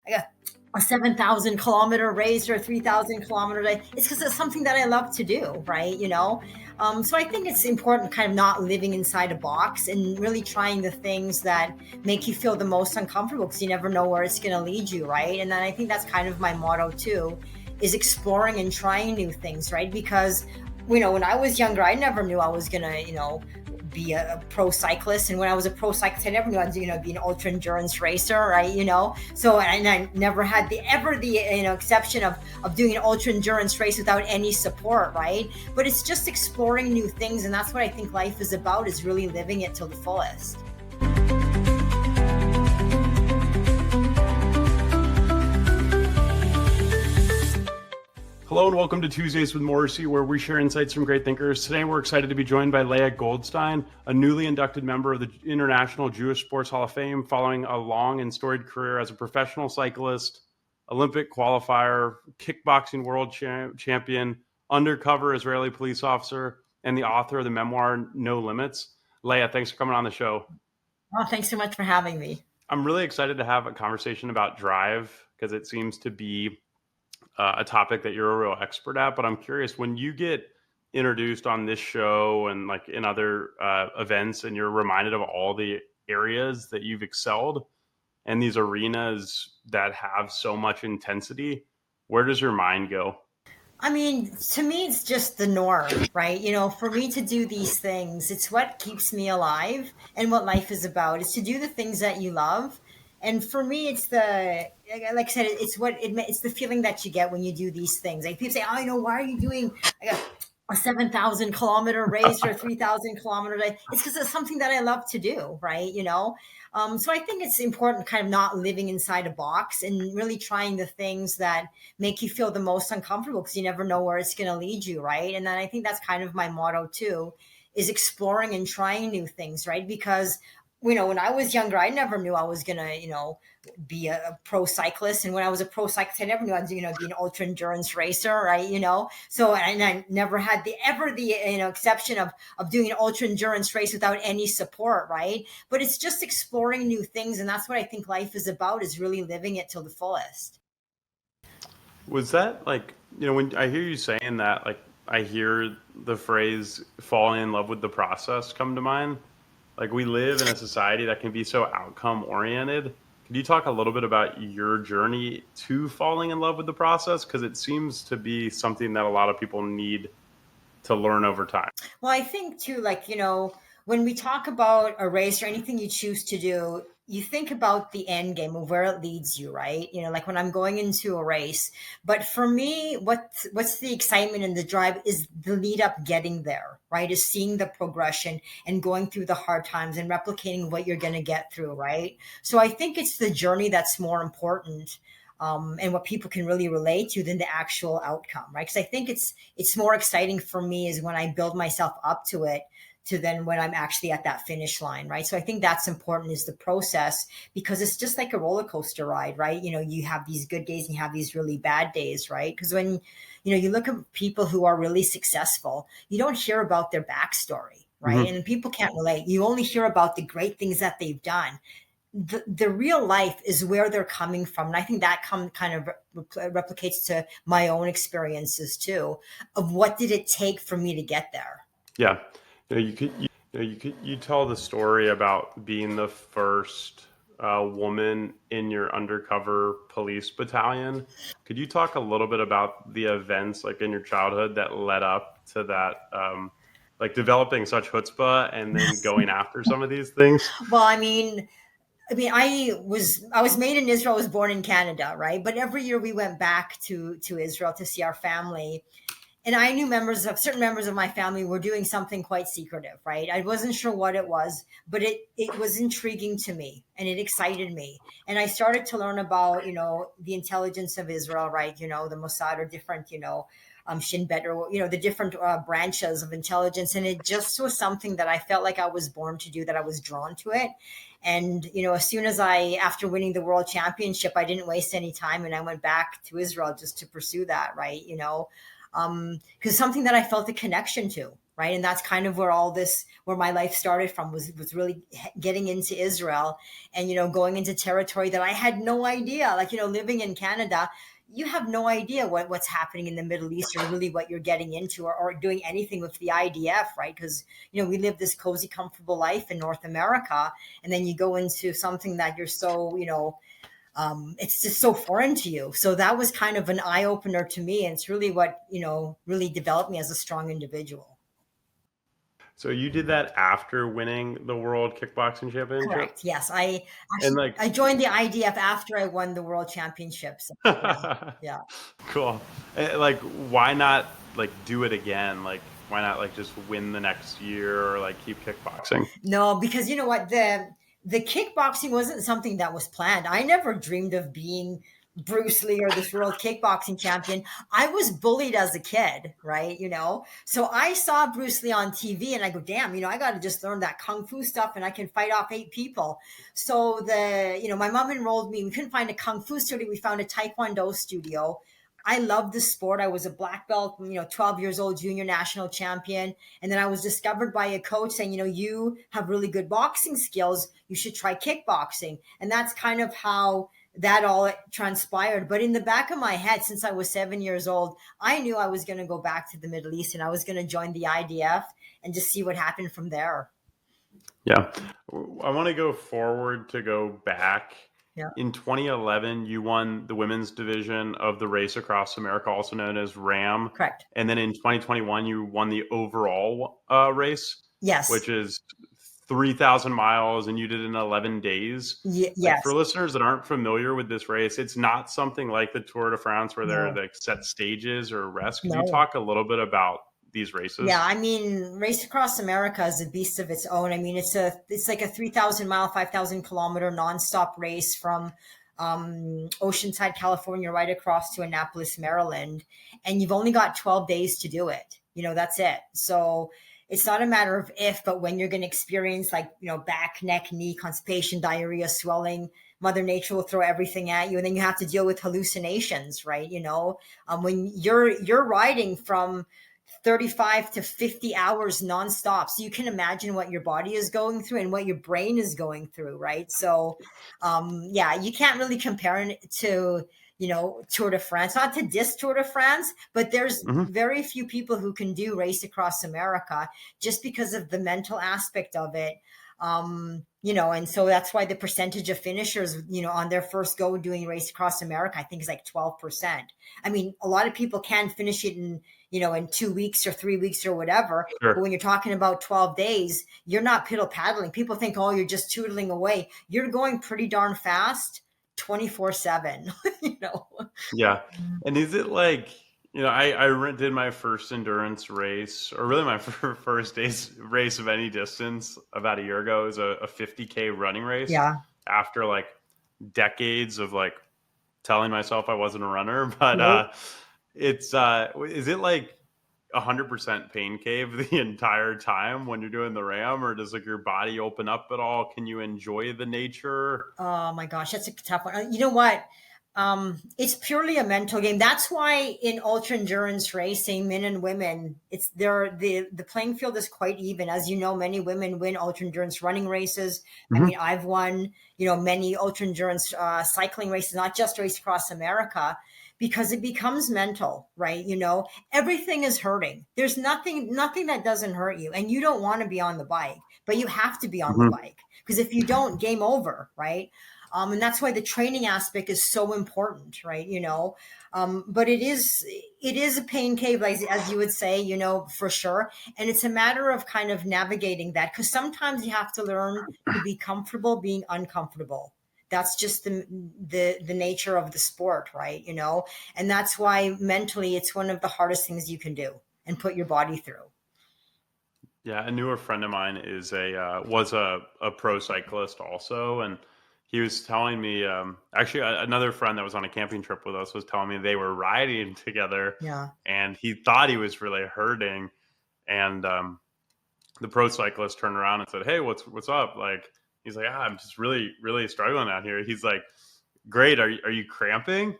a 7,000 kilometer race or a 3,000 kilometer day. It's because it's something that I love to do, right? So I think it's important kind of not living inside a box and really trying the things that make you feel the most uncomfortable, because you never know where it's going to lead you, right? And then I think that's kind of my motto too, is exploring and trying new things, right? Because when I was younger, I never knew I was going to, be a pro cyclist. And when I was a pro cyclist, I never knew I'd, be an ultra endurance racer, right? So, and I never had the exception of doing an ultra endurance race without any support, right? But it's just exploring new things. And that's what I think life is about, is really living it to the fullest. Hello and welcome to Tuesdays with Morrisey, where we share insights from great thinkers. Today we're excited to be joined by Leah Goldstein, a newly inducted member of the International Jewish Sports Hall of Fame, following a long and storied career as a professional cyclist, Olympic qualifier, kickboxing world champion, undercover Israeli police officer, and the author of the memoir No Limits. Leah, thanks for coming on the show. Oh, thanks so much for having me. I'm really excited to have a conversation about drive, because it seems to be a topic that you're a real expert at. But I'm curious, when you get introduced on this show and like in other events, and you're reminded of all the areas that you've excelled and these arenas that have so much intensity, where does your mind go? I mean, to me, it's just the norm, right? For me to do these things, it's what keeps me alive, and what life is about is to do the things that you love. And for me, it's like I said, it's the feeling that you get when you do these things. Like people say, "Oh, why are you doing a 7,000 kilometer race or a 3,000 kilometer day?" It's because it's something that I love to do, right? So I think it's important kind of not living inside a box and really trying the things that make you feel the most uncomfortable, because you never know where it's going to lead you, right? And then I think that's kind of my motto too, is exploring and trying new things, right? Because when I was younger, I never knew I was going to, be a pro cyclist. And when I was a pro cyclist, I never knew I'd, be an ultra endurance racer, right? So, and I never had the exception of doing an ultra endurance race without any support, right? But it's just exploring new things. And that's what I think life is about, is really living it till the fullest. Was that when I hear you saying that, I hear the phrase falling in love with the process come to mind. Like, we live in a society that can be so outcome oriented. Could you talk a little bit about your journey to falling in love with the process? Because it seems to be something that a lot of people need to learn over time. Well, I think too, when we talk about a race or anything you choose to do, you think about the end game of where it leads you, right? Like when I'm going into a race. But for me, what's the excitement and the drive is the lead up getting there, right? Is seeing the progression and going through the hard times and replicating what you're going to get through, right? So I think it's the journey that's more important. And what people can really relate to than the actual outcome, right? Because I think it's more exciting for me is when I build myself up to it, to then when I'm actually at that finish line, right? So I think that's important, is the process, because it's just like a roller coaster ride, right? You have these good days and you have these really bad days, right? Because when, you look at people who are really successful, you don't hear about their backstory, right? Mm-hmm. And people can't relate. You only hear about the great things that they've done. The real life is where they're coming from. And I think that kind of replicates to my own experiences too, of what did it take for me to get there? Yeah. You tell the story about being the first woman in your undercover police battalion. Could you talk a little bit about the events in your childhood that led up to that, developing such chutzpah and then going after some of these things? Well, I was made in Israel. I was born in Canada, right? But every year we went back to Israel to see our family. And I knew certain members of my family were doing something quite secretive, right? I wasn't sure what it was, but it was intriguing to me and it excited me. And I started to learn about, the intelligence of Israel, right? The Mossad, or different, Shin Bet, or, the different branches of intelligence. And it just was something that I felt like I was born to do, that I was drawn to it. And, as soon as after winning the world championship, I didn't waste any time. And I went back to Israel just to pursue that, right? Because something that I felt a connection to, right? And that's kind of where my life started from, was really getting into Israel, and going into territory that I had no idea. Like, living in Canada, you have no idea what's happening in the Middle East, or really what you're getting into, or doing anything with the IDF, right? Because we live this cozy, comfortable life in North America, and then you go into something that you're so it's just so foreign to you. So that was kind of an eye opener to me, and it's really what really developed me as a strong individual. So you did that after winning the World Kickboxing Championship? Correct. Yes, I And actually like, I joined the IDF after I won the World Championships. Yeah, yeah. cool. Like, why not like do it again? Like, why not like just win the next year or like keep kickboxing? No, because you know what, the kickboxing wasn't something that was planned. I never dreamed of being Bruce Lee or this world kickboxing champion. I was bullied as a kid, right? So I saw Bruce Lee on TV, and I go, damn, I got to just learn that kung fu stuff, and I can fight off 8 people. So my mom enrolled me. We couldn't find a kung fu studio. We found a taekwondo studio. I loved the sport. I was a black belt, 12 years old, junior national champion. And then I was discovered by a coach saying, you have really good boxing skills. You should try kickboxing. And that's kind of how that all transpired. But in the back of my head, since I was 7 years old, I knew I was going to go back to the Middle East, and I was going to join the IDF and just see what happened from there. Yeah. I want to go forward to go back. Yeah. In 2011, you won the women's division of the Race Across America, also known as RAM. Correct. And then in 2021, you won the overall race, Yes. which is 3,000 miles, and you did it in 11 days. Yes. Like, for listeners that aren't familiar with this race, it's not something like the Tour de France where there are No. like set stages or rests. Could No. you talk a little bit about these races? Yeah, I mean, Race Across America is a beast of its own. I mean, it's like a 3,000 mile, 5,000 kilometer nonstop race from Oceanside, California, right across to Annapolis, Maryland, and you've only got 12 days to do it. That's it. So it's not a matter of if, but when you're going to experience, like, back, neck, knee, constipation, diarrhea, swelling. Mother Nature will throw everything at you, and then you have to deal with hallucinations, right? When you're riding from 35 to 50 hours nonstop. So you can imagine what your body is going through and what your brain is going through, right? So, yeah, you can't really compare it to, Tour de France, not to diss Tour de France, but there's very few people who can do Race Across America just because of the mental aspect of it. And so that's why the percentage of finishers, on their first go doing Race Across America, I think is like 12%. I mean, a lot of people can finish it in 2 weeks or 3 weeks or whatever. Sure. But when you're talking about 12 days, you're not piddle paddling. People think, oh, you're just tootling away. You're going pretty darn fast 24/7, Yeah. And is it like, I did my first endurance race, or really my first race of any distance about a year ago. It was a 50K running race. Yeah. After like decades of like telling myself I wasn't a runner, but Nope. is it like 100% pain cave the entire time when you're doing the RAM, or does like your body open up at all? Can you enjoy the nature? Oh my gosh, that's a tough one. You know what? It's purely a mental game. That's why in ultra endurance racing, men and women, the playing field is quite even. As you know, many women win ultra endurance running races. I mean, I've won, many ultra endurance cycling races, not just Race Across America, because it becomes mental, right? Everything is hurting. There's nothing that doesn't hurt you, and you don't want to be on the bike, but you have to be on the bike, because if you don't, game over, right? And that's why the training aspect is so important, right? But it is a pain cave, like, as you would say, for sure. And it's a matter of kind of navigating that, because sometimes you have to learn to be comfortable being uncomfortable. That's just the nature of the sport, right? And that's why mentally it's one of the hardest things you can do and put your body through. Yeah, a newer friend of mine was a pro cyclist also, and he was telling me, actually, another friend that was on a camping trip with us was telling me they were riding together. Yeah. And he thought he was really hurting, and the pro cyclist turned around and said, "Hey, what's up?" Like, he's like, "I'm just really really struggling out here." He's like, "Great, are you cramping?"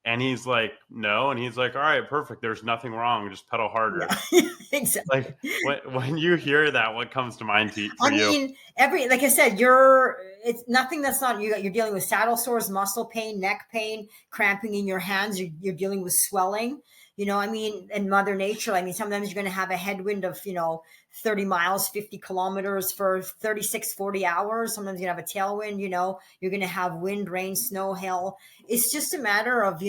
And he's like, no. And he's like, all right, perfect. There's nothing wrong. Just pedal harder. Yeah, exactly. Like when you hear that, what comes to mind for I you? mean, like I said, it's nothing that's not you. You're dealing with saddle sores, muscle pain, neck pain, cramping in your hands. You're dealing with swelling. I mean, and Mother Nature. I mean, sometimes you're going to have a headwind of 30 miles, 50 kilometers for 36, 40 hours. Sometimes you're going to have a tailwind. You're going to have wind, rain, snow, hail. It's just a matter of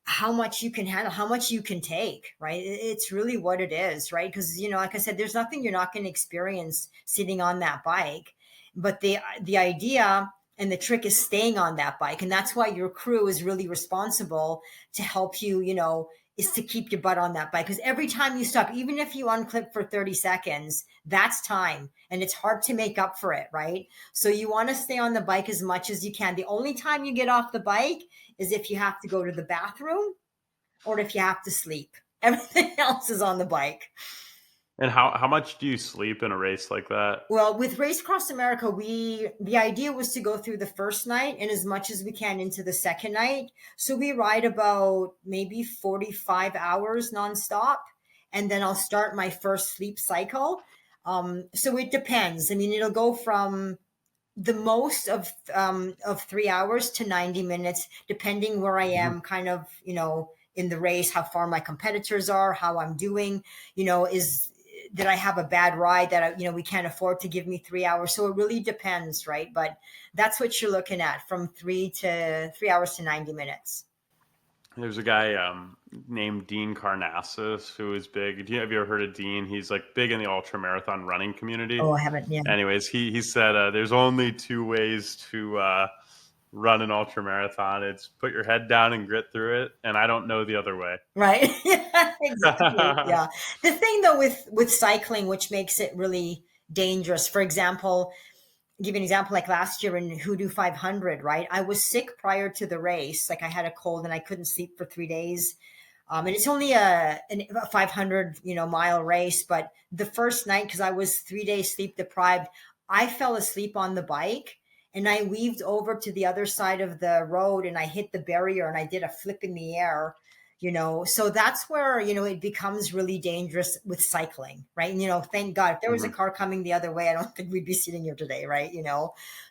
how much you can handle, how much you can take, right? It's really what it is, right? Because like I said, there's nothing you're not going to experience sitting on that bike, but the idea and the trick is staying on that bike, and that's why your crew is really responsible to help you. Is to keep your butt on that bike, because every time you stop, even if you unclip for 30 seconds, that's time, and it's hard to make up for it, right? So you want to stay on the bike as much as you can. The only time you get off the bike is if you have to go to the bathroom or if you have to sleep. Everything else is on the bike. And how much do you sleep in a race like that? Well, with Race Across America, the idea was to go through the first night and as much as we can into the second night. So we ride about maybe 45 hours nonstop, and then I'll start my first sleep cycle. So it depends. I mean, it'll go from the most of 3 hours to 90 minutes, depending where I Mhm. am, kind of, in the race, how far my competitors are, how I'm doing, is that I have a bad ride that we can't afford to give me 3 hours. So it really depends, right? But that's what you're looking at, from 3 hours to 90 minutes. There's a guy named Dean Karnassus who is big. Have you ever heard of Dean? He's like big in the ultra marathon running community. Oh, I haven't. Yeah. Anyways, he said there's only two ways to run an ultra marathon. It's put your head down and grit through it, and I don't know the other way. Right. Yeah, exactly. Yeah. The thing though with cycling, which makes it really dangerous, for example, give you an example, like last year in Hoodoo 500, right? I was sick prior to the race. Like I had a cold and I couldn't sleep for 3 days. And it's only a 500, mile race. But the first night, because I was 3 days sleep deprived, I fell asleep on the bike and I weaved over to the other side of the road and I hit the barrier and I did a flip in the air. So that's where it becomes really dangerous with cycling, right? And thank God, if there was a Mhm. car coming the other way, I don't think we'd be sitting here today, right?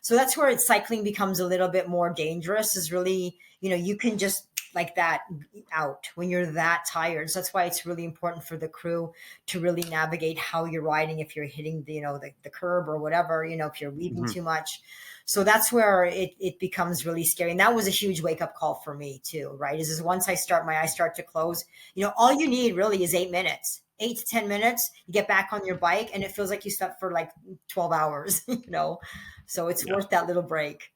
So that's where cycling becomes a little bit more dangerous, is really, you can just like that out when you're that tired. So that's why it's really important for the crew to really navigate how you're riding, if you're hitting the curb or whatever, if you're weaving Mhm. too much. So that's where it becomes really scary. And that was a huge wake up call for me too, right? Is once my eyes start to close, all you need really is 8 minutes, 8 to 10 minutes. You get back on your bike and it feels like you slept for like 12 hours, so it's Yeah. worth that little break.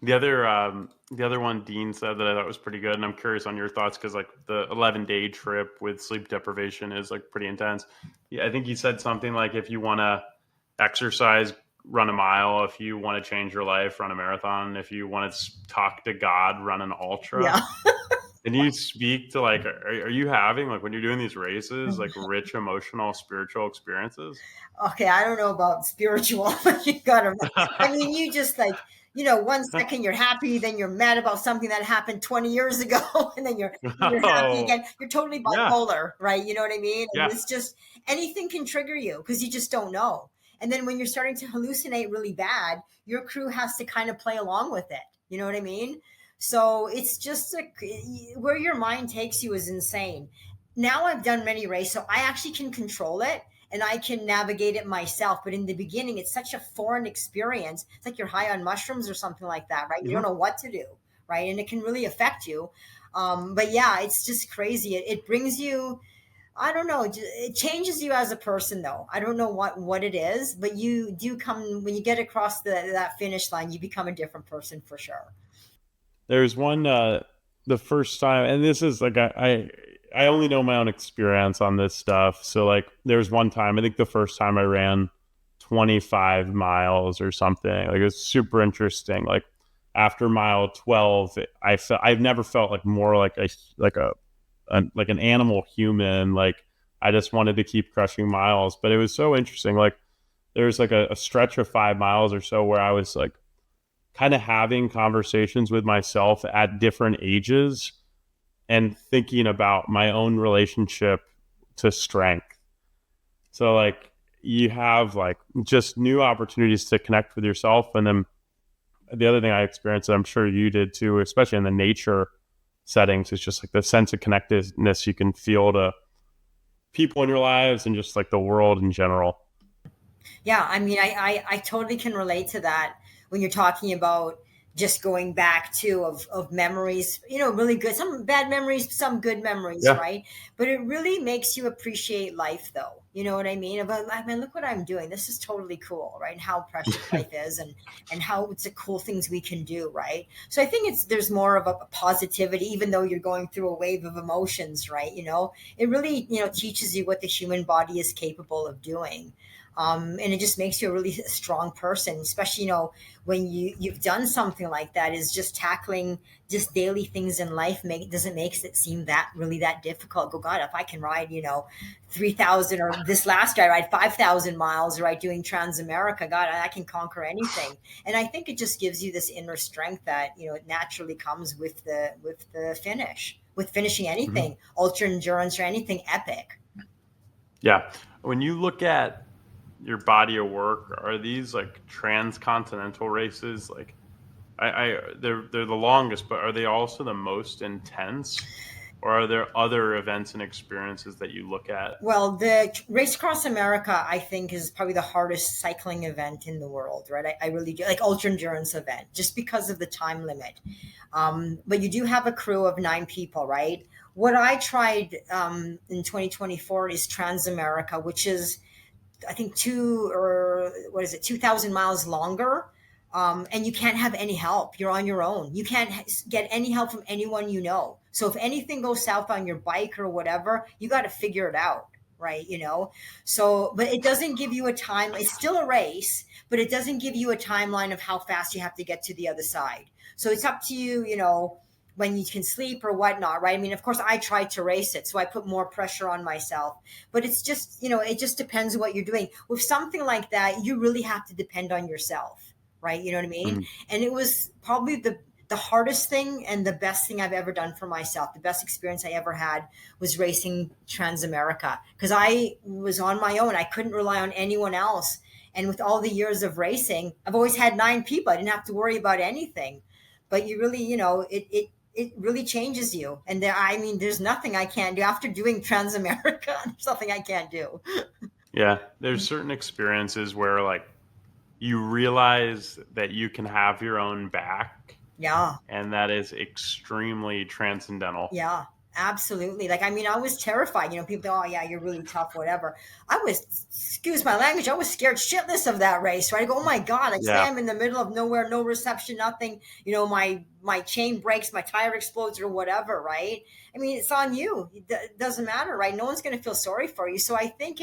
The other one Dean said that I thought was pretty good, and I'm curious on your thoughts because like the 11-day trip with sleep deprivation is like pretty intense. Yeah, I think he said something like if you want to exercise, run a mile. If you want to change your life, run a marathon. If you want to talk to God, run an ultra. Yeah. Can you speak to like, are you having like when you're doing these races, like rich emotional, spiritual experiences? Okay, I don't know about spiritual, but you gotta. I mean, you just like 1 second you're happy, then you're mad about something that happened 20 years ago, and then you're happy Oh, again. You're totally yeah, bipolar, right? You know what I mean? And yeah. it's just anything can trigger you because you just don't know. And then when you're starting to hallucinate really bad, your crew has to kind of play along with it. You know what I mean? So it's just where your mind takes you is insane. Now I've done many races, so I actually can control it and I can navigate it myself. But in the beginning, it's such a foreign experience. It's like you're high on mushrooms or something like that, right? You don't Mhm. know what to do, right? And it can really affect you. But yeah, it's just crazy. It brings you, I don't know, it changes you as a person, though. I don't know what it is, but you do come when you get across that finish line, you become a different person for sure. There's one the first time, and this is like I only know my own experience on this stuff. So like there's one time, I think the first time I ran 25 miles or something. Like it was super interesting. Like after mile 12, I've never felt like more like like an animal human. Like I just wanted to keep crushing miles, but it was so interesting. Like there was like a stretch of 5 miles or so where I was like kind of having conversations with myself at different ages and thinking about my own relationship to strength. So like you have like just new opportunities to connect with yourself. And then the other thing I experienced, I'm sure you did too, especially in the nature settings, is just like the sense of connectedness you can feel to people in your lives and just like the world in general. Yeah, I mean, I totally can relate to that when you're talking about just going back to of memories, really good, some bad memories, some good memories, Yeah. right? But it really makes you appreciate life though. You know what I mean? About, I mean, look what I'm doing. This is totally cool, right? And how precious life is and how it's the cool things we can do, right? So I think there's more of a positivity, even though you're going through a wave of emotions, right? It really, teaches you what the human body is capable of doing. And it just makes you a really strong person, especially when you've done something like that. Is just tackling just daily things in life doesn't make it seem that really that difficult. Go, God, if I can ride 3,000, or this last I ride 5,000 miles, right, doing Transamerica, God, I can conquer anything. And I think it just gives you this inner strength that it naturally comes with the finish, with finishing Mm-hmm. anything, ultra endurance or anything epic. Yeah. When you look at your body of work, are these like transcontinental races? Like they're the longest, but are they also the most intense? Or are there other events and experiences that you look at? Well, the Race Across America, I think, is probably the hardest cycling event in the world, right? I really do like ultra endurance event just because of the time limit. But you do have a crew of 9 people, right? What I tried in 2024 is Transamerica, which is I think 2,000 miles longer. And you can't have any help. You're on your own. You can't get any help from anyone you know. So if anything goes south on your bike or whatever, you got to figure it out, right? So, but it doesn't give you a time. It's still a race, but it doesn't give you a timeline of how fast you have to get to the other side. So it's up to you, when you can sleep or whatnot, right? I mean, of course, I tried to race it, so I put more pressure on myself. But it's just, it just depends what you're doing. With something like that, you really have to depend on yourself, right? You know what I mean? Mm-hmm. And it was probably the hardest thing and the best thing I've ever done for myself. The best experience I ever had was racing Transamerica because I was on my own. I couldn't rely on anyone else. And with all the years of racing, I've always had 9 people. I didn't have to worry about anything. But you really, it really changes you. And I mean, there's nothing I can't do after doing Transamerica. There's nothing I can't do. Yeah. There's certain experiences where like you realize that you can have your own back, Yeah. and that is extremely transcendental. Yeah, absolutely. Like, I mean, I was terrified. People go, oh, yeah, you're really tough, whatever. I was, excuse my language, I was scared shitless of that race, right? I go, oh my God, I say Yeah. I'm in the middle of nowhere, no reception, nothing. My chain breaks, my tire explodes or whatever, right? I mean, it's on you. It doesn't matter, right? No one's going to feel sorry for you. So I think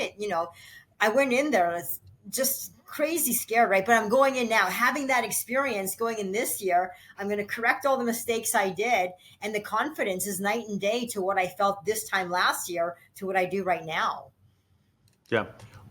I went in there just crazy scared, right? But I'm going in now, having that experience going in this year. I'm going to correct all the mistakes I did. And the confidence is night and day to what I felt this time last year to what I do right now. Yeah.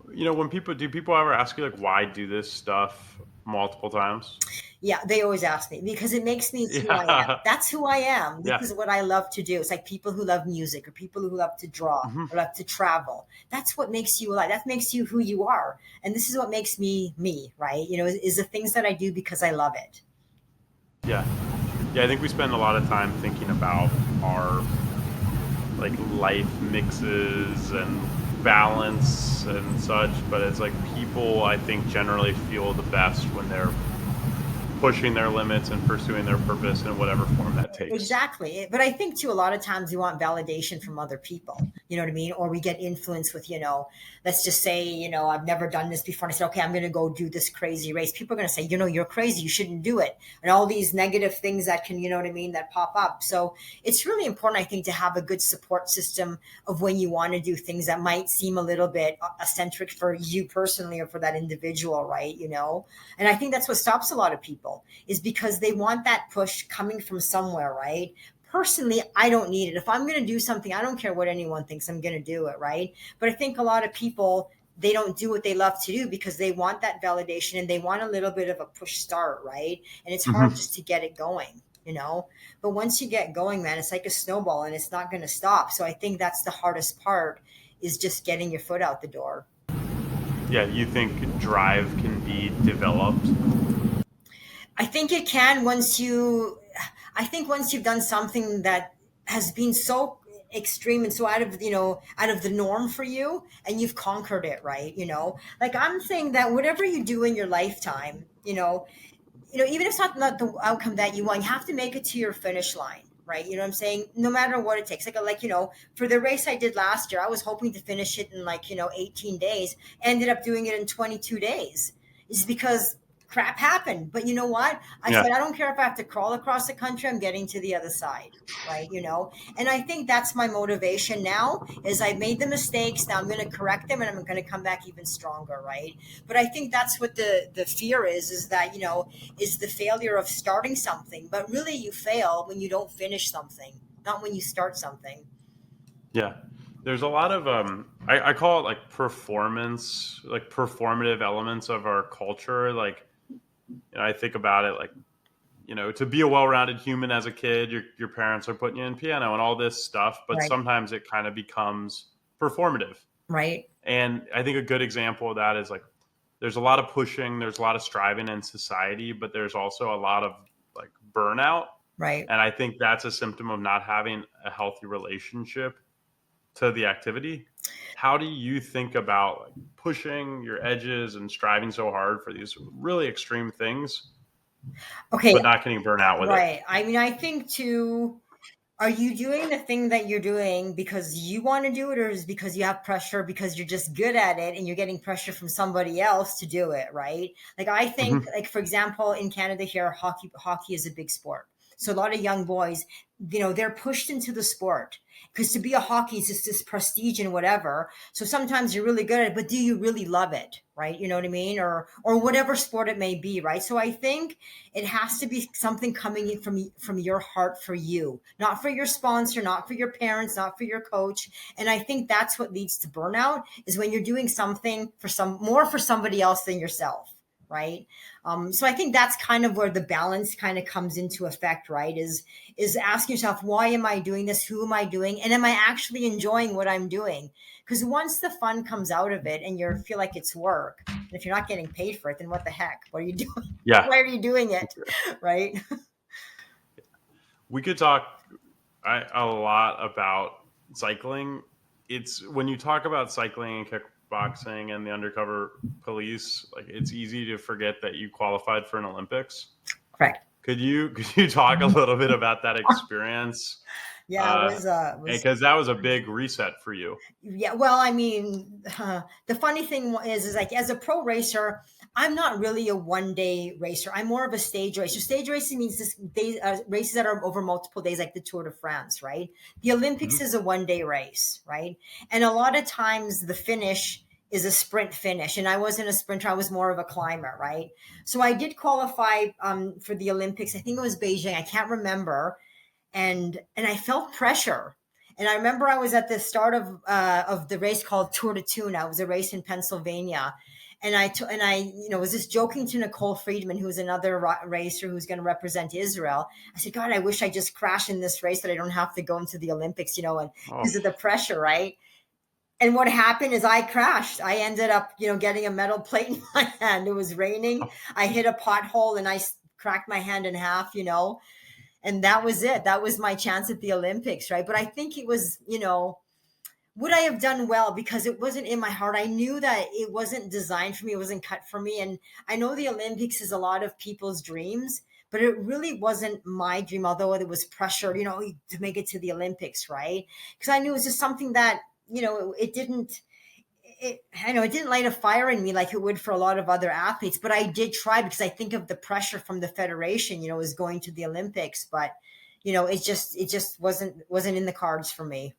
When people ever ask you like, why do this stuff multiple times? Yeah, they always ask me because it makes me who I am. Yeah. That's who I am. This Yeah. is what I love to do. It's like people who love music or people who love to draw Mm-hmm. or love to travel. That's what makes you alive. That makes you who you are. And this is what makes me me, right? Is the things that I do because I love it. Yeah. Yeah. I think we spend a lot of time thinking about our like life mixes and balance and such, but it's like people I think generally feel the best when they're pushing their limits and pursuing their purpose in whatever form that takes. Exactly. But I think too, a lot of times we want validation from other people. You know what I mean? Or we get influence with, let's just say, I've never done this before. And I said, okay, I'm going to go do this crazy race. People are going to say, you're crazy. You shouldn't do it. And all these negative things that can, you know what I mean, that pop up. So it's really important, I think, to have a good support system of when you want to do things that might seem a little bit eccentric for you personally or for that individual, right? And I think that's what stops a lot of people is because they want that push coming from somewhere, right? Personally, I don't need it. If I'm going to do something, I don't care what anyone thinks, I'm going to do it, right? But I think a lot of people they don't do what they love to do because they want that validation and they want a little bit of a push start, right? And it's hard Mhm. just to get it going, you know? But once you get going, man, it's like a snowball and it's not going to stop. So I think that's the hardest part, is just getting your foot out the door. Yeah, you think drive can be developed? I think it can I think once you've done something that has been so extreme and so out of the norm for you, and you've conquered it, right? Like I'm saying that whatever you do in your lifetime, even if it's not the outcome that you want, you have to make it to your finish line, right? You know what I'm saying? No matter what it takes. For the race I did last year, I was hoping to finish it in 18 days. Ended up doing it in 22 days. It's because crap happened. But you know what? I Yeah. said, I don't care if I have to crawl across the country, I'm getting to the other side. Right. And I think that's my motivation now, is I've made the mistakes. Now I'm going to correct them and I'm going to come back even stronger. Right. But I think that's what the fear is that, is the failure of starting something. But really, you fail when you don't finish something, not when you start something. Yeah. There's a lot of I call it like performance, like performative elements of our culture. Like, I think about it like, to be a well-rounded human as a kid, your parents are putting you in piano and all this stuff, but Right. sometimes it kind of becomes performative. Right. And I think a good example of that is like there's a lot of pushing, there's a lot of striving in society, but there's also a lot of like burnout. Right. And I think that's a symptom of not having a healthy relationship to the activity. How do you think about like pushing your edges and striving so hard for these really extreme things, Okay. but not getting burnt out with it? Right. I mean, I think too. Are you doing the thing that you're doing because you want to do it, or is it because you have pressure because you're just good at it and you're getting pressure from somebody else to do it, right? Like I think, Hmm. like for example, in Canada here, hockey is a big sport. So a lot of young boys, they're pushed into the sport because to be a hockey is just this prestige and whatever. So sometimes you're really good at it, but do you really love it, right? You know what I mean? Or whatever sport it may be, right? So I think it has to be something coming in from your heart for you, not for your sponsor, not for your parents, not for your coach. And I think that's what leads to burnout, is when you're doing something for somebody else than yourself, right? So I think that's kind of where the balance kind of comes into effect, right? Is asking yourself, why am I doing this? Who am I doing? And am I actually enjoying what I'm doing? Because once the fun comes out of it and you feel like it's work, and if you're not getting paid for it, then what the heck? What are you doing? Yeah. Why are you doing it? Right? We could talk a lot about cycling. It's when you talk about cycling and kickboxing and the undercover police, like it's easy to forget that you qualified for an Olympics. Correct. Could you talk a little bit about that experience? Yeah, it was Because that was a big reset for you. yeah. Well, I mean, the funny thing is like as a pro racer, I'm not really a 1 day racer. I'm more of a stage racer. Stage racing means races that are over multiple days, like the Tour de France, right? The Olympics Mhm. is a 1 day race, right? And a lot of times the finish is a sprint finish, and I wasn't a sprinter. I was more of a climber, right? So I did qualify for the Olympics. I think it was Beijing. I can't remember, and I felt pressure. And I remember I was at the start of the race called Tour de Tuna. It was a race in Pennsylvania, and I was just joking to Nicole Friedman, who's another racer who's going to represent Israel. I said, God, I wish I just crashed in this race that I don't have to go into the Olympics, and Oh, because of the pressure, right? And what happened is I crashed. I ended up, getting a metal plate in my hand. It was raining. oh, I hit a pothole and I cracked my hand in half. And that was it. That was my chance at the Olympics, right? But I think it was, would I have done well, because it wasn't in my heart. I knew that it wasn't designed for me, it wasn't cut for me. And I know the Olympics is a lot of people's dreams, but it really wasn't my dream, although it was pressure, to make it to the Olympics, right? Because I knew it was just something that, it didn't I know it didn't light a fire in me like it would for a lot of other athletes, but I did try because I think of the pressure from the federation, is going to the Olympics, but it just wasn't in the cards for me.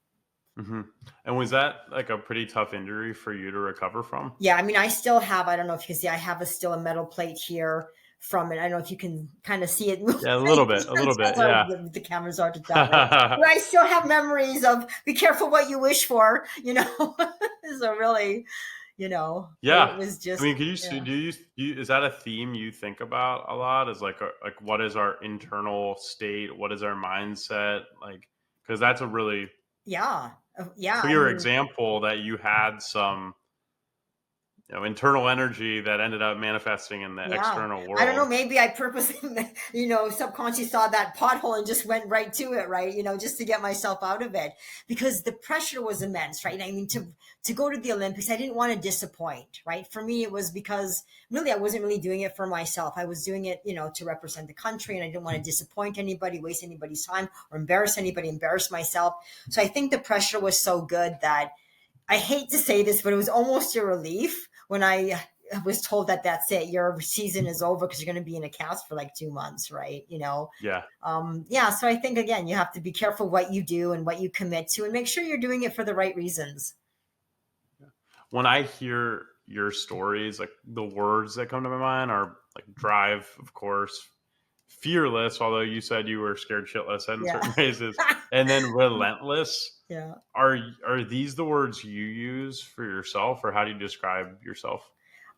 hmm. And was that like a pretty tough injury for you to recover from? Yeah, I mean, I still have, I don't know if you can see, I have still a metal plate here from it. I don't know if you can kind of see it moving. Yeah, a little bit, a little bit. That's how Yeah. the cameras are to tell, right? But I still have memories of be careful what you wish for. So really, But Yeah. it was I just, mean, can you yeah. do you is that a theme you think about a lot? Is like what is our internal state? What is our mindset? Like, because that's a really Yeah. Yeah. I clear mean, example that you had some, internal energy that ended up manifesting in the yeah. external I don't know. world. Maybe I purposely, subconsciously saw that pothole and just went right to it, right? Just to get myself out of it because the pressure was immense, right? I mean, to go to the Olympics, I didn't want to disappoint, right? For me, it was because really I wasn't really doing it for myself. I was doing it, to represent the country, and I didn't want to disappoint anybody, waste anybody's time, or embarrass anybody, embarrass myself. So I think the pressure was so good that I hate to say this, but it was almost a relief when I was told that that's it. Your season is over because you're going to be in a cast for like 2 months, right? Yeah. Yeah. So I think again, you have to be careful what you do and what you commit to, and make sure you're doing it for the right reasons. When I hear your stories, like the words that come to my mind are like drive, of course, fearless, although you said you were scared shitless in Yeah. certain races, and then relentless. Yeah. Are these the words you use for yourself, or how do you describe yourself?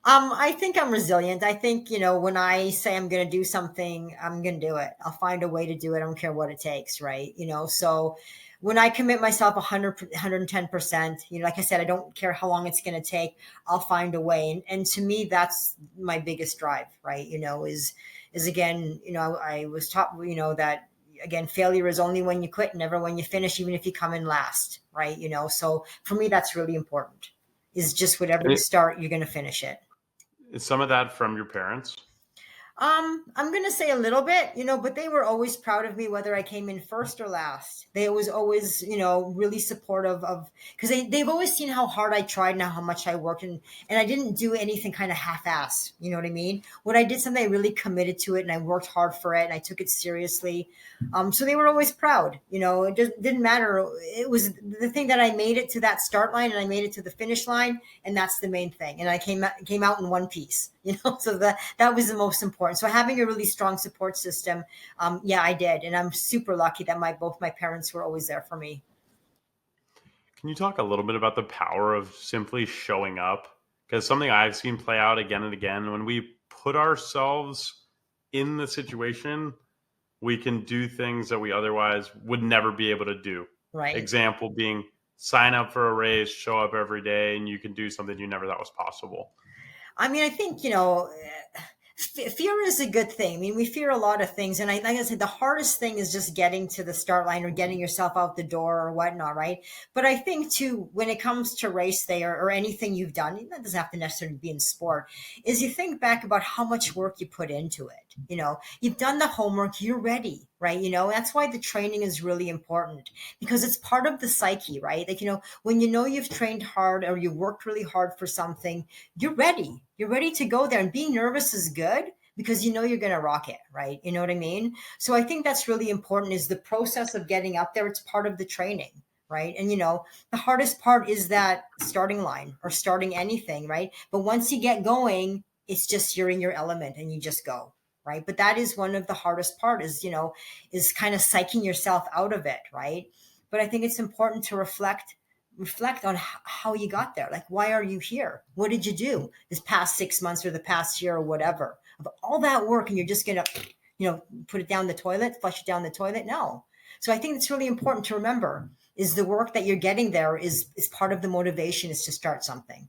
I think I'm resilient. I think, when I say I'm going to do something, I'm going to do it. I'll find a way to do it. I don't care what it takes. Right. So when I commit myself 110%, like I said, I don't care how long it's going to take. I'll find a way. And to me, that's my biggest drive, right. Is again, I was taught, that again, failure is only when you quit, never when you finish, even if you come in last. Right. So for me, that's really important, is just whatever And you start, you're going to finish it. is some of that from your parents? I'm gonna say a little bit, but they were always proud of me, whether I came in first or last. They was always, really supportive of, because they've always seen how hard I tried and how much I worked, and I didn't do anything kind of half-ass. You know what I mean? When I did something, I really committed to it and I worked hard for it and I took it seriously. So they were always proud. It just didn't matter. It was the thing that I made it to that start line and I made it to the finish line, and that's the main thing. And I came out in one piece. So that was the most important. So having a really strong support system, yeah, I did, and I'm super lucky that both my parents were always there for me. Can you talk a little bit about the power of simply showing up? Because something I've seen play out again and again, when we put ourselves in the situation, we can do things that we otherwise would never be able to do. Right. Example being sign up for a race, show up every day, and you can do something you never thought was possible. I mean, I think, fear is a good thing. I mean, we fear a lot of things. And like I said, the hardest thing is just getting to the start line or getting yourself out the door or whatnot, right? But I think, too, when it comes to race day or anything you've done, that doesn't have to necessarily be in sport, is you think back about how much work you put into it. You've done the homework, you're ready, right? That's why the training is really important, because it's part of the psyche, right? Like, when you've trained hard or you worked really hard for something, you're ready. You're ready to go there. And being nervous is good because you're going to rock it, right? You know what I mean? So I think that's really important, is the process of getting up there. It's part of the training, right? And the hardest part is that starting line or starting anything, right? But once you get going, it's just you're in your element and you just go, right? But that is one of the hardest part, is kind of psyching yourself out of it, right? But I think it's important to reflect on how you got there. Like, why are you here? What did you do this past 6 months or the past year or whatever? Of all that work, and you're just gonna, put it down the toilet, flush it down the toilet? No. So I think it's really important to remember, is the work that you're getting there is part of the motivation, is to start something.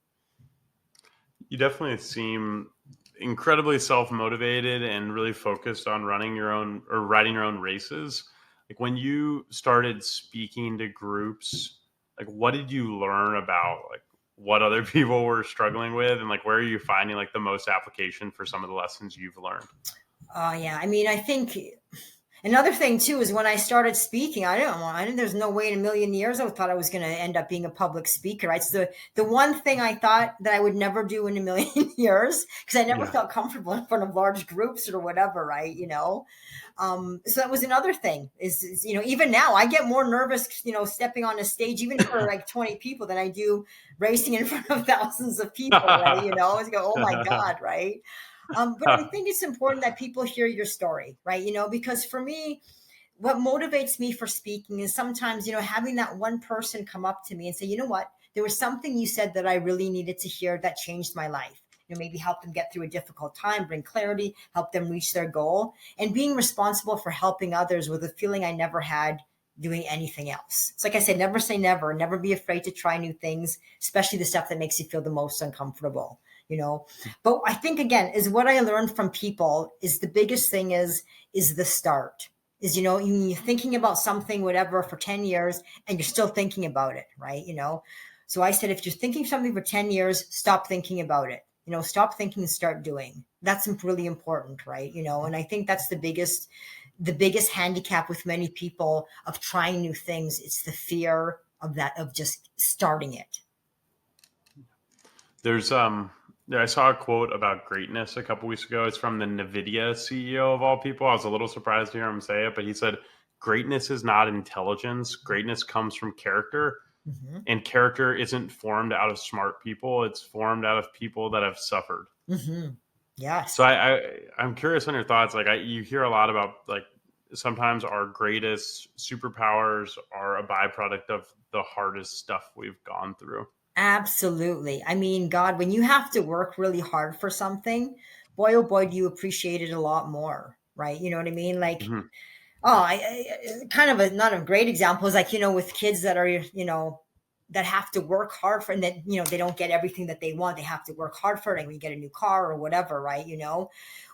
You definitely seem incredibly self-motivated and really focused on running your own or riding your own races. Like when you started speaking to groups, like what did you learn about like what other people were struggling with, and like where are you finding like the most application for some of the lessons you've learned? Yeah. I mean, I think another thing too is when I started speaking, I didn't, there's no way in a million years I thought I was going to end up being a public speaker. Right? It's the one thing I thought that I would never do in a million years, because I never Yeah. felt comfortable in front of large groups or whatever. Right? So that was another thing, is even now I get more nervous, stepping on a stage, even for like 20 people, than I do racing in front of thousands of people. Right? I go, oh my God. Right? But I think it's important that people hear your story, right? Because for me, what motivates me for speaking is sometimes, having that one person come up to me and say, you know what, there was something you said that I really needed to hear that changed my life. Maybe help them get through a difficult time, bring clarity, help them reach their goal, and being responsible for helping others with a feeling I never had doing anything else. It's like I said, never say never, never be afraid to try new things, especially the stuff that makes you feel the most uncomfortable, But I think, again, is what I learned from people is the biggest thing is the start. Is, you're thinking about something, whatever, for 10 years, and you're still thinking about it, right? So I said, if you're thinking something for 10 years, stop thinking about it. Stop thinking and start doing. That's really important, right? And I think that's the biggest handicap with many people of trying new things. It's the fear of that, of just starting it. I saw a quote about greatness a couple weeks ago. It's from the NVIDIA CEO of all people. I was a little surprised to hear him say it, but he said, greatness is not intelligence. Greatness comes from character. Mm-hmm. And character isn't formed out of smart people. It's formed out of people that have suffered. Mm-hmm. Yes. So I'm curious on your thoughts. Like you hear a lot about like sometimes our greatest superpowers are a byproduct of the hardest stuff we've gone through. Absolutely. I mean, God, when you have to work really hard for something, boy, oh boy, do you appreciate it a lot more, right? You know what I mean? Like, mm-hmm. Kind of not a great example is like, with kids that are, that have to work hard for, and that, they don't get everything that they want. They have to work hard for it. And when you get a new car or whatever, right?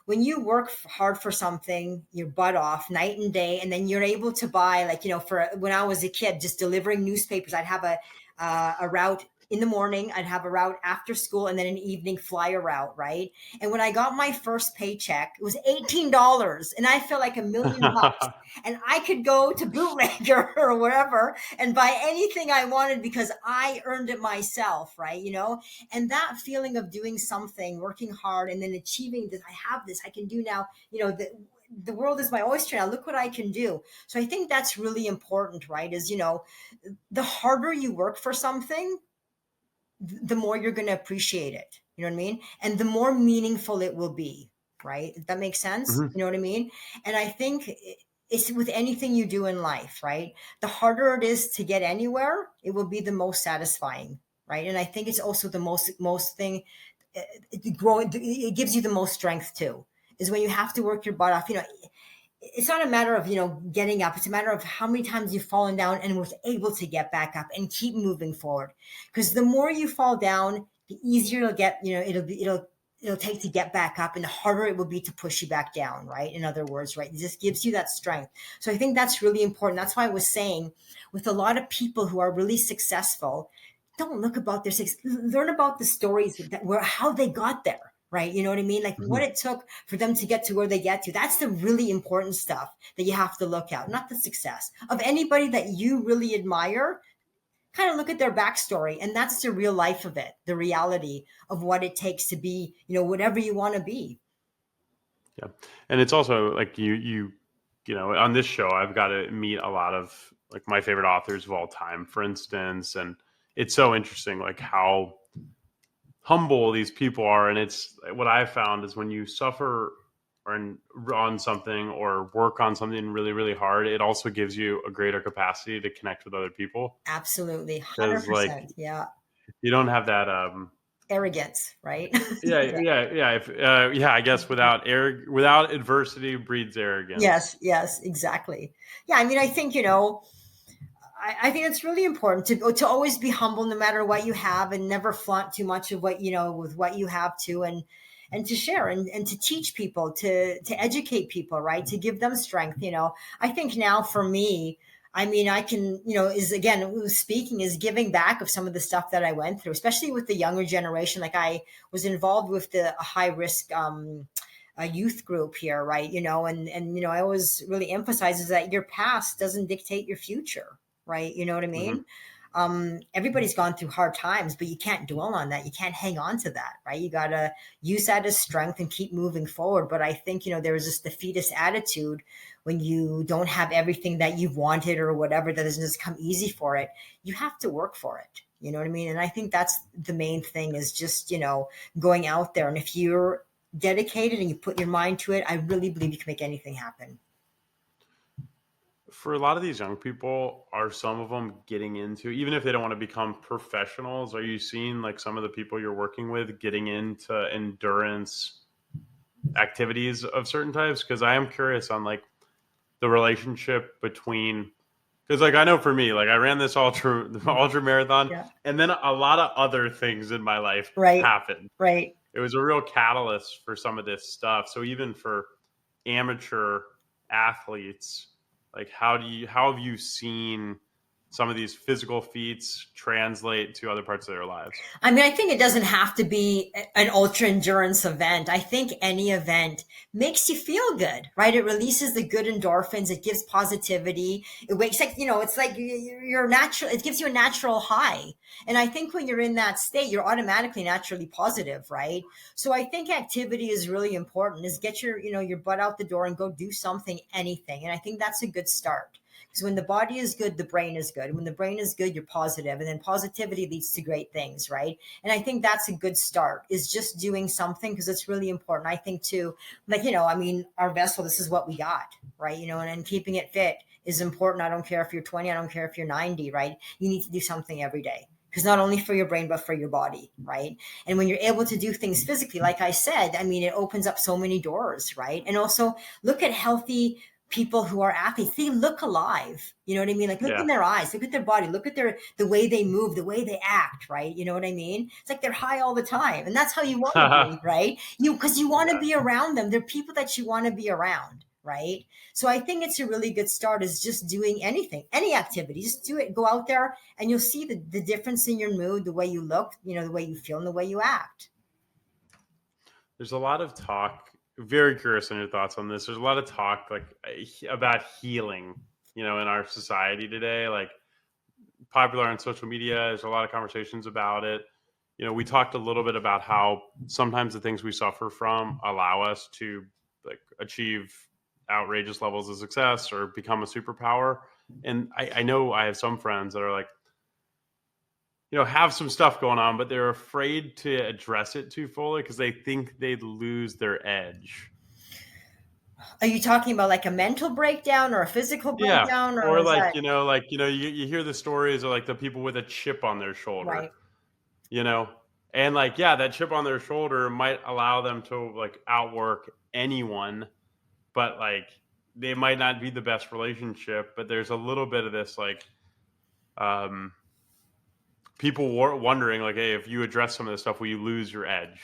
When you work hard for something, your butt off night and day, and then you're able to buy, like, for when I was a kid, just delivering newspapers, I'd have a route in the morning, I'd have a route after school, and then an evening flyer route, right? And when I got my first paycheck, it was $18, and I felt like $1 million. And I could go to Bootlegger or wherever and buy anything I wanted because I earned it myself, right? And that feeling of doing something, working hard, and then achieving this, I have this, I can do now, the world is my oyster now. Look what I can do. So I think that's really important, right? Is, the harder you work for something, the more you're going to appreciate it. You know what I mean? And the more meaningful it will be, right? If that makes sense. Mm-hmm. You know what I mean? And I think it's with anything you do in life, right? The harder it is to get anywhere, it will be the most satisfying, right? And I think it's also the most thing, it gives you the most strength too, is when you have to work your butt off. It's not a matter of, getting up. It's a matter of how many times you've fallen down and was able to get back up and keep moving forward. Because the more you fall down, the easier it'll get, it'll take to get back up, and the harder it will be to push you back down, right? In other words, right? It just gives you that strength. So I think that's really important. That's why I was saying, with a lot of people who are really successful, don't look about their success. Learn about the stories how they got there. Right. You know what I mean? Like mm-hmm. what it took for them to get to where they get to. That's the really important stuff that you have to look at, not the success of anybody that you really admire. Kind of look at their backstory, and that's the real life of it, the reality of what it takes to be, whatever you want to be. Yeah. And it's also like you on this show, I've got to meet a lot of like my favorite authors of all time, for instance. And it's so interesting, like how humble these people are. And it's what I've found is when you suffer on something or work on something really, really hard, it also gives you a greater capacity to connect with other people. Absolutely. 100%. Like, yeah. You don't have that arrogance, right? Yeah. I guess without adversity breeds arrogance. Yes, exactly. Yeah. I mean, I think, I think it's really important to always be humble no matter what you have, and never flaunt too much of what, with what you have to, and to share and to teach people, to educate people, right? To give them strength. I think now for me, I mean, I can, is giving back of some of the stuff that I went through, especially with the younger generation. Like I was involved with a high risk, a youth group here, right? And I always really emphasize is that your past doesn't dictate your future. Right. You know what I mean? Mm-hmm. Everybody's gone through hard times, but you can't dwell on that. You can't hang on to that. Right. You got to use that as strength and keep moving forward. But I think, there's this defeatist attitude when you don't have everything that you've wanted or whatever, that doesn't just come easy for it. You have to work for it. You know what I mean? And I think that's the main thing, is just, going out there. And if you're dedicated and you put your mind to it, I really believe you can make anything happen. for a lot of these young people, are some of them getting into, even if they don't want to become professionals, are you seeing like some of the people you're working with getting into endurance activities of certain types? Because I am curious on like the relationship between, because like I know for me, like I ran this ultra marathon, Yeah. and then a lot of other things in my life Right. happened. Right. It was a real catalyst for some of this stuff. So even for amateur athletes, like how have you seen some of these physical feats translate to other parts of their lives? I mean, I think it doesn't have to be an ultra endurance event. I think any event makes you feel good, right? It releases the good endorphins. It gives positivity. It wakes like, it's like you're natural. It gives you a natural high. And I think when you're in that state, you're automatically naturally positive, right? So I think activity is really important, is get your butt out the door and go do something, anything. And I think that's a good start. Because when the body is good, the brain is good. When the brain is good, you're positive, and then positivity leads to great things, right? And I think that's a good start, is just doing something, because it's really important. I think too, like, I mean, our vessel, this is what we got, right? And keeping it fit is important. I don't care if you're 20, I don't care if you're 90, right? You need to do something every day. Because not only for your brain, but for your body, right? And when you're able to do things physically, like I said, I mean, it opens up so many doors, right? And also look at healthy people who are athletes. They look alive. You know what I mean? Like, look in Yeah. their eyes, look at their body, look at the way they move, the way they act, right? You know what I mean? It's like they're high all the time. And that's how you want to be, right? Because you want to Yeah. be around them. They're people that you want to be around, right? So I think it's a really good start, is just doing anything, any activity. Just do it. Go out there and you'll see the difference in your mood, the way you look, the way you feel, and the way you act. There's a lot of talk. Very curious on your thoughts on this. There's a lot of talk like about healing, in our society today. Like popular on social media. There's a lot of conversations about it. We talked a little bit about how sometimes the things we suffer from allow us to like achieve outrageous levels of success or become a superpower. And I know I have some friends that are like, have some stuff going on, but they're afraid to address it too fully because they think they'd lose their edge. Are you talking about like a mental breakdown or a physical Yeah. breakdown, or Or is like, that you hear the stories of like the people with a chip on their shoulder, right? you know, and like, yeah, that chip on their shoulder might allow them to like outwork anyone, but like they might not be the best relationship. But there's a little bit of this like, um, people wondering like, hey, if you address some of this stuff, will you lose your edge?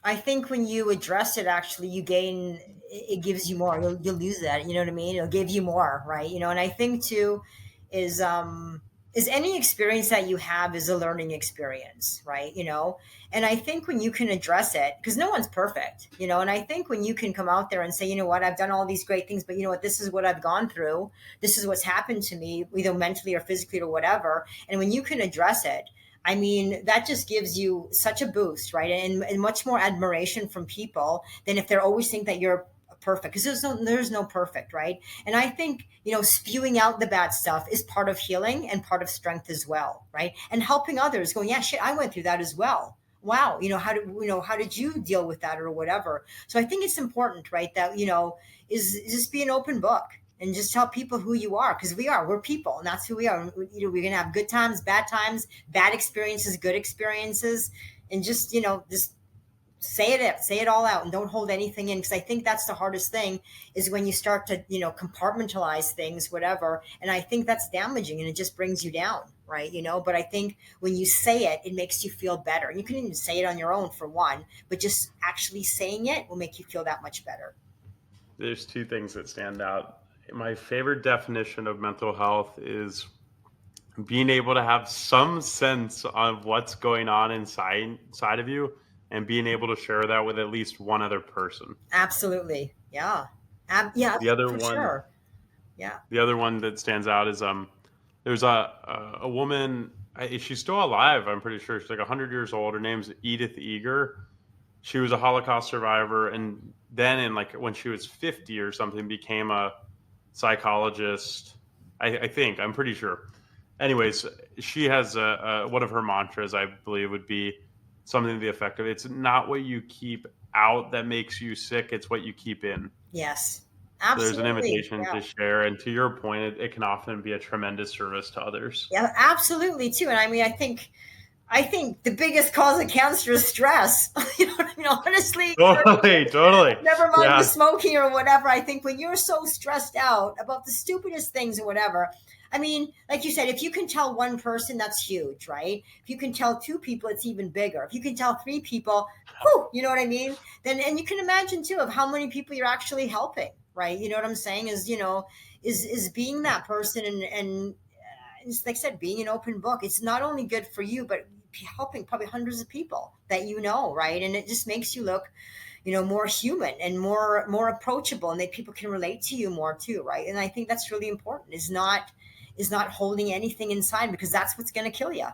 I think when you address it, actually, you gain. It gives you more. You'll lose that. You know what I mean? It'll give you more, right? And I think too, is is any experience that you have is a learning experience, right? And I think when you can address it, because no one's perfect, and I think when you can come out there and say, you know what, I've done all these great things, but you know what, this is what I've gone through. This is what's happened to me, either mentally or physically or whatever. And when you can address it, I mean, that just gives you such a boost, right? And much more admiration from people than if they're always think that you're perfect, because there's no perfect, right? And I think, spewing out the bad stuff is part of healing and part of strength as well, right? And helping others, going, yeah, shit, I went through that as well. Wow, how did you deal with that or whatever? So I think it's important, right, that is just be an open book and just tell people who you are, because we're people, and that's who we are. We're gonna have good times, bad experiences, good experiences, and just say it all out and don't hold anything in, because I think that's the hardest thing, is when you start to compartmentalize things, whatever, and I think that's damaging and it just brings you down, right? But I think when you say it, it makes you feel better. You can even say it on your own, for one, but just actually saying it will make you feel that much better. There's two things that stand out. My favorite definition of mental health is being able to have some sense of what's going on inside of you and being able to share that with at least one other person. Absolutely. Yeah. Yeah, The other for one, sure. Yeah. the other one that stands out is there's a woman. She's still alive. I'm pretty sure she's like 100 years old. Her name's Edith Eger. She was a Holocaust survivor, and then in like when she was 50 or something, became a psychologist. I think I'm pretty sure. Anyways, she has one of her mantras, I believe, would be something to the effect of, "It's not what you keep out that makes you sick; it's what you keep in." Yes. So there's an Absolutely. invitation Yeah. to share. And to your point, it can often be a tremendous service to others. Yeah, absolutely too. And I mean, I think the biggest cause of cancer is stress. You know what I mean? Honestly, Totally, totally. never mind the Yeah. smoking or whatever. I think when you're so stressed out about the stupidest things or whatever, I mean, like you said, if you can tell one person, that's huge, right? If you can tell two people, it's even bigger. If you can tell three people, whew, you know what I mean? Then, and you can imagine too of how many people you're actually helping, right? You know what I'm saying? Is, is being that person and it's like I said, being an open book. It's not only good for you, but helping probably hundreds of people that you know, right? And it just makes you look, more human and more approachable, and that people can relate to you more too, right? And I think that's really important. Is not holding anything inside, because that's what's going to kill you.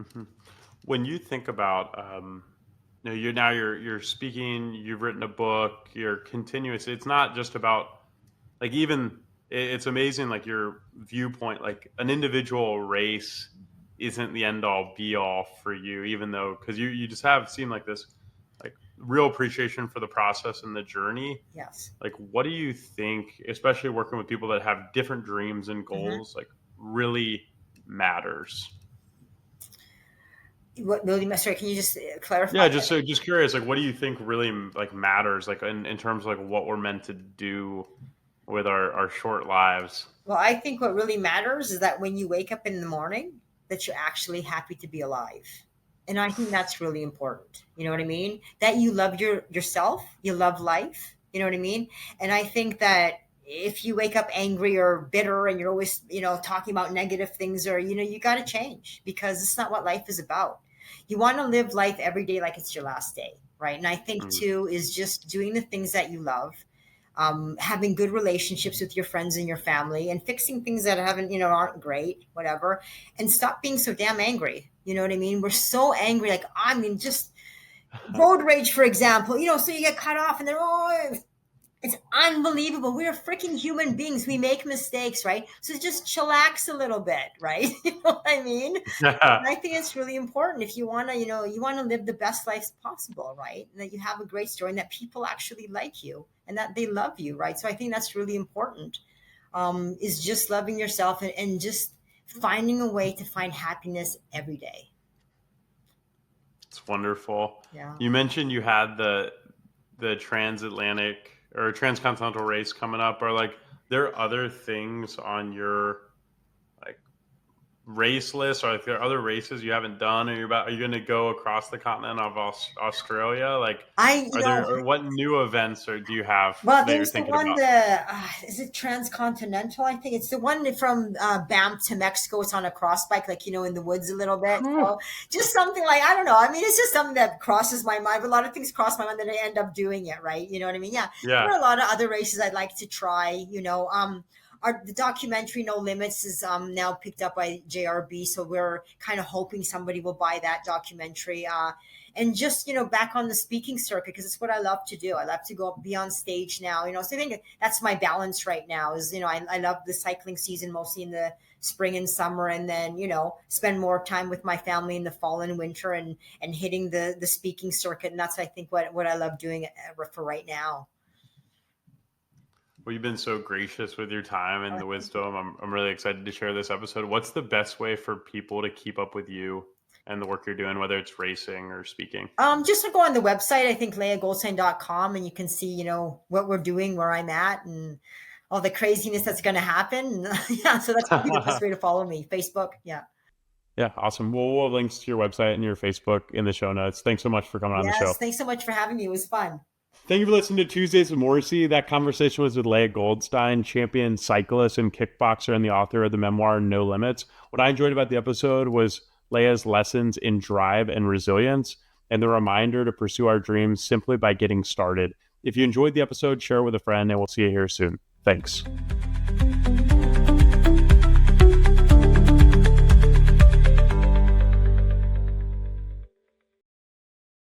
Mhm. When you think about, you're speaking, you've written a book, you're continuous. It's not just about like even it's amazing like your viewpoint. Like an individual race isn't the end all be all for you, even though because you just have seemed like this like real appreciation for the process and the journey. Yes. Like what do you think, especially working with people that have different dreams and Mm-hmm. goals, like really matters? What really? Sorry, can you just clarify Yeah, that? just curious, like what do you think really like matters, like in terms of like what we're meant to do with our short lives? Well, I think what really matters is that when you wake up in the morning, that you're actually happy to be alive. And I think that's really important. You know what I mean? That you love yourself, you love life, you know what I mean? And I think that if you wake up angry or bitter and you're always, talking about negative things, or you got to change, because it's not what life is about. You want to live life every day like it's your last day, right? And I think Mm. too is just doing the things that you love, having good relationships with your friends and your family, and fixing things that haven't, aren't great, whatever, and stop being so damn angry. You know what I mean? We're so angry. Like, I mean, just road rage, for example, so you get cut off and they're, oh, it's unbelievable. We're freaking human beings. We make mistakes, right? So just chillax a little bit, right? You know what I mean? And I think it's really important if you want to, you want to live the best life possible, right? And that you have a great story and that people actually like you and that they love you, right? So I think that's really important. Is just loving yourself and just finding a way to find happiness every day. It's wonderful. Yeah. You mentioned you had the transatlantic or transcontinental race coming up. Are like there other things on your like race list, or if there are other races you haven't done, or are you going to go across the continent of Australia? Like, I, you are there know, or what new events or do you have Well, that you're there's the thinking one, about? is it transcontinental? I think it's the one from Banff to Mexico. It's on a cross bike, like, in the woods a little bit. Whew. So just something like, I don't know. I mean, it's just something that crosses my mind, but a lot of things cross my mind that I end up doing it, right? You know what I mean? Yeah. There Yeah. are a lot of other races I'd like to try, the documentary No Limits is now picked up by JRB, so we're kind of hoping somebody will buy that documentary. And just, back on the speaking circuit, because it's what I love to do. I love to go be on stage now, so I think that's my balance right now is, I love the cycling season mostly in the spring and summer, and then, spend more time with my family in the fall and winter, and hitting the speaking circuit. And that's, I think, what I love doing for right now. Well, you've been so gracious with your time and the wisdom. I'm really excited to share this episode. What's the best way for people to keep up with you and the work you're doing, whether it's racing or speaking? Just to go on the website, I think leahgoldstein.com, and you can see, what we're doing, where I'm at, and all the craziness that's going to happen. Yeah, so that's probably the best way to follow me. Facebook, yeah. Yeah, awesome. Well, we'll have links to your website and your Facebook in the show notes. Thanks so much for coming on the show. Yes, thanks so much for having me. It was fun. Thank you for listening to Tuesdays with Morrisey. That conversation was with Leah Goldstein, champion cyclist and kickboxer and the author of the memoir No Limits. What I enjoyed about the episode was Leah's lessons in drive and resilience, and the reminder to pursue our dreams simply by getting started. If you enjoyed the episode, share it with a friend, and we'll see you here soon. Thanks.